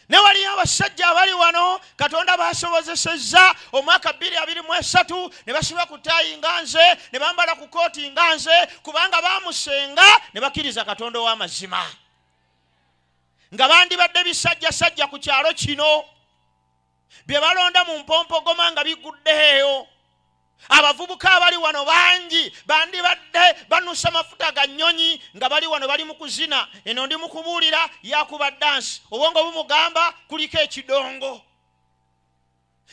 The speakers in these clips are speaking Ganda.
ne wali abasajja abali wano Katonda basobozesezza omwaka 2023 ne basiba ku ttaayi nga nze ne bambala ku kooti nga nze kubanga bamusenga ne bakkiriza Katonda w'amazima nga bandibadde bisajjasajja ku kyalo kino bye balonda mu mpompogoma nga biguddeeyo. Abavubuka abali wano bangi bandibadde banusa mafuta ga nnyonyi nga bali wano bali mu kuzina. Eno ndi mu kubuulira yakuba dansi obwongo bumugamba kuliko ekidongo.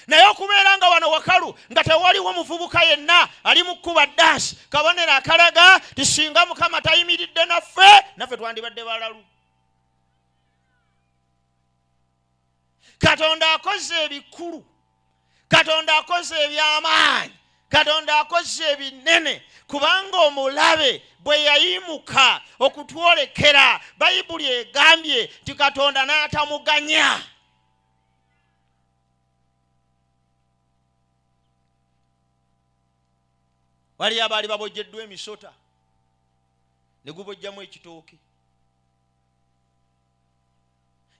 Naye okubeera nga wano wakalu nga tewaliwo muvubuka yenna ali mu kuba dansi kabonero akalaga tisinga Mukama tayimiridde naffe twandibadde balalu. Katonda akoze ebikulu, Katonda akoze eby'amaanyi, Katonda akoze ebinene kubanga omulabe bwe yayimuka okutwolekera Bayibuli egambye nti Katonda n'atamuganya. Wali abaali babojjeddwa emisota ne gubojjamu ekitooke.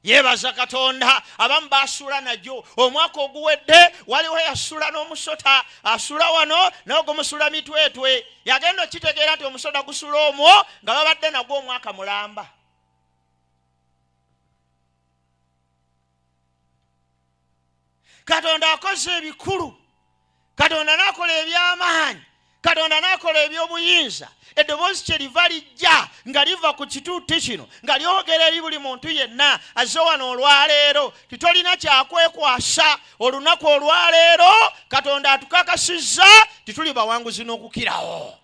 Yebaza Katonda abamu basula najjo. Omwaka oguwedde waliwo yasula n'omusota asula wano n'ogumusula mitwetwe. Yagenda okitegeera nti omusota gusula omwo nga babadde nagwo omwaka mulamba. Katonda akoze ebikulu, Katonda n'akola eby'amaanyi, Katonda n'akola eby'obuyinza. Eddoboozi kye liva lijja nga liva ku kituuti kino nga lyogera eri buli muntu yenna azze wano olwaleero titolina kyakwekwasa. Olunaku olwaleero Katonda atukakasizza tituli bawanguzi n'okukirawo.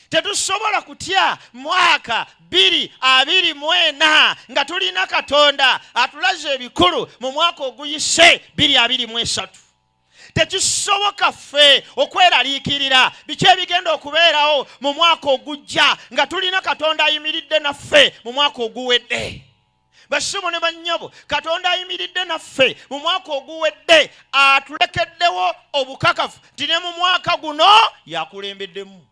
Tetusobola kutya mwaka 2024 nga tulina Katonda atulaze ebikulu mu mwaka oguyise 2023. Tekisoboka ffe okweraliikirira biki ebigenda okubeerawo mu mwaka ogujja nga tulina Katonda ayimiridde naffe mu mwaka oguwedde. Basimu ne bannyabo, Katonda ayimiridde naffe mu mwaka oguwedde atulekeddewo obukakafu nti ne mu mwaka guno yakulembeddemu.